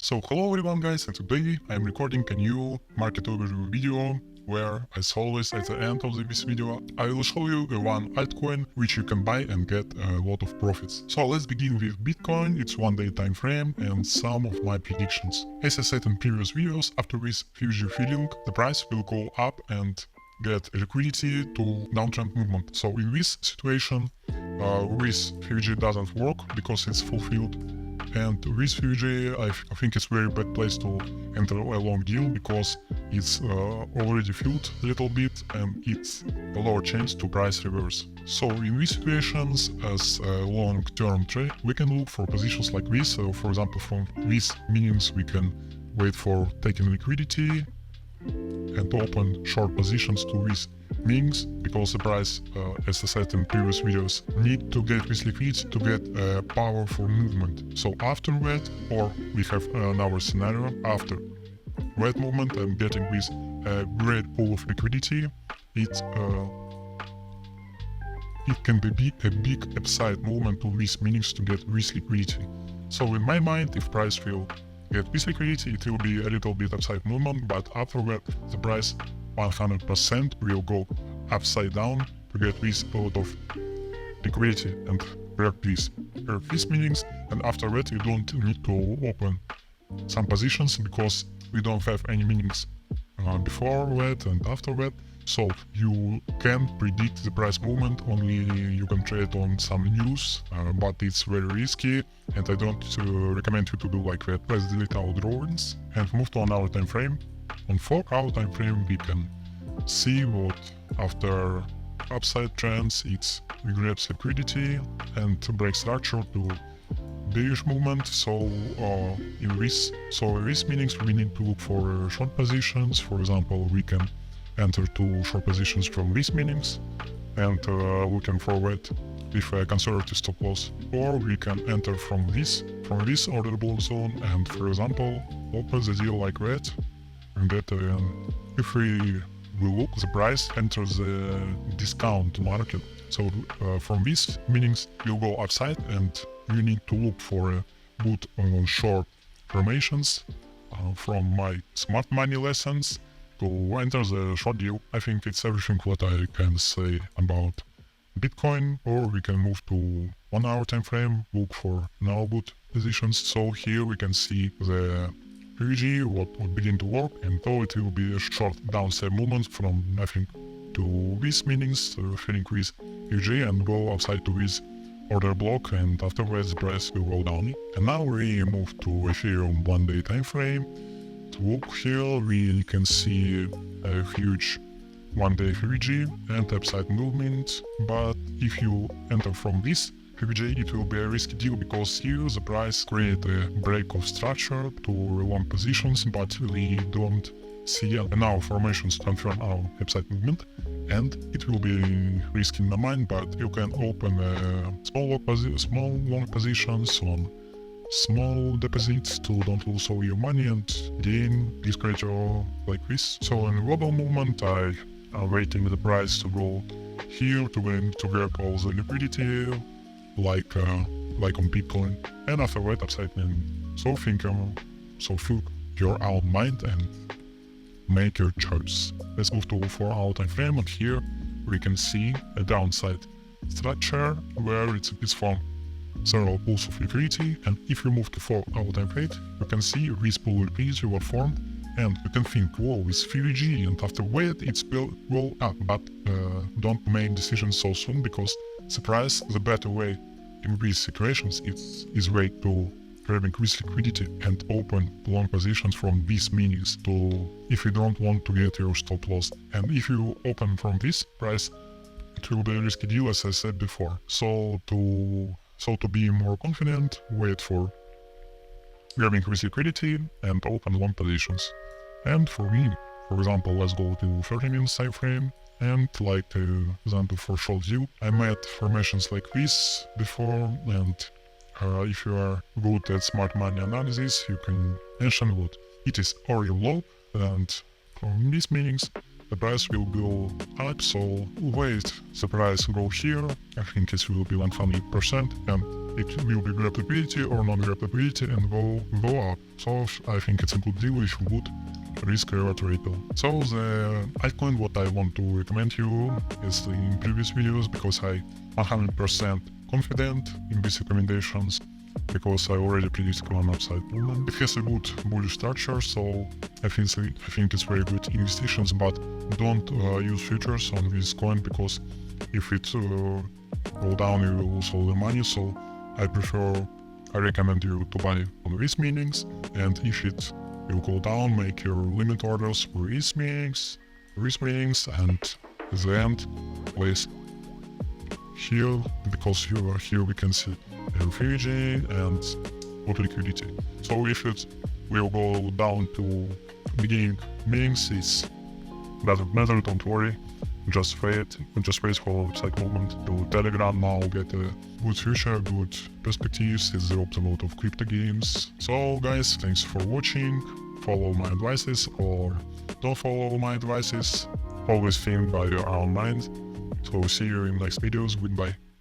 So hello everyone guys, and today I am recording a new market overview video where, as always at the end of this video, I will show you one altcoin which you can buy and get a lot of profits. So let's begin with Bitcoin, its 1 day time frame and some of my predictions. As I said in previous videos, after this future filling, the price will go up and get liquidity to downtrend movement. So in this situation, this FUG doesn't work because it's fulfilled. And with FUG, I think it's very bad place to enter a long deal because it's already filled a little bit and it's a lower chance to price reverse. So in these situations, as a long-term trade, we can look for positions like this. For example, from these meanings, we can wait for taking liquidity and open short positions to these meanings, because the price, as I said in previous videos, need to get this liquidity to get powerful movement. So after that, or we have another scenario, after that movement and getting this great pool of liquidity, it can be a big upside movement to these meanings to get this liquidity. So in my mind, if price will get this liquidity, it will be a little bit upside movement, but after that the price 100% will go upside down to get this lot of liquidity and break these meanings, and after that you don't need to open some positions because we don't have any meanings before that and after that. So you can predict the price movement, only you can trade on some news, but it's very risky and I don't recommend you to do like that. Let's delete our drawings and move to an hour time frame. On 4 hour time frame we can see what after upside trends it grabs liquidity and breaks structure to bearish movement. So in this meanings we need to look for short positions. For example, we can enter 2 short positions from these meanings and looking forward with a conservative stop loss, or we can enter from this order block zone and, for example, open the deal like that. And that if we will look, the price enters the discount market. So from these meanings you'll go upside and you need to look for good short formations from my smart money lessons to enter the short deal. I think it's everything what I can say about Bitcoin. Or we can move to 1 hour time frame, look for now good positions. So here we can see the FUG what would begin to work, and though it will be a short downside movement from nothing to these meanings, filling with FUG and go upside to this order block, and afterwards the price will go down. And now we move to Ethereum 1 day time frame. To look here, we can see a huge 1 day FUG and upside movement, but if you enter from this FUG, it will be a risky deal because here the price create a break of structure to long positions, but we don't see enough formations to confirm our upside movement, and it will be risky in my mind. But you can open small long positions on small deposits to don't lose all your money and gain this creature like this. So in global movement, I am waiting the price to go here to grab all the liquidity, like on Bitcoin, and after that upside down. So fill your own mind and make your choice. Let's move to 4 hour time frame, and here we can see a downside structure where it's formed several pools of liquidity, and if you move to 4 hour time frame, you can see this pool of liquidity were formed, and you can think, whoa, it's FUG, and after that it's will go up. But don't make decisions so soon, because the price, the better way in these situations is way to grab increased liquidity and open long positions from these meanings to, if you don't want to get your stop loss. And if you open from this price, it will be a risky deal, as I said before. So to be more confident, wait for grabbing increased liquidity and open long positions. And for me, for example, let's go to 30 minutes time frame, and like example for short deal, I made formations like this before, and if you are good at smart money analysis, you can mention what it is already low, and from these meanings the price will go up. So wait the price go here, I think it will be 100%, and it will be grab liquidity or non-grab liquidity and go up. So I think it's a good deal if you would risk reward ratio. So the altcoin what I want to recommend you is in previous videos, because I 100% confident in these recommendations, because I already predicted one upside movement. It has a good bullish structure, so I think it's very good investitions, but don't use futures on this coin, because if it go down you will lose all the money. So I recommend you to buy on these meetings, and if it will go down, make your limit orders for these meetings, and at the end place here, because here we can see refugee and good liquidity. So if it will go down to beginning meetings, it doesn't matter, don't worry. Just wait for upside movement. To Telegram now get a good future, good perspectives. It's dropped a lot of crypto games. So guys, thanks for watching. Follow my advices or don't follow my advices. Always think by your own mind. So see you in next videos. Goodbye.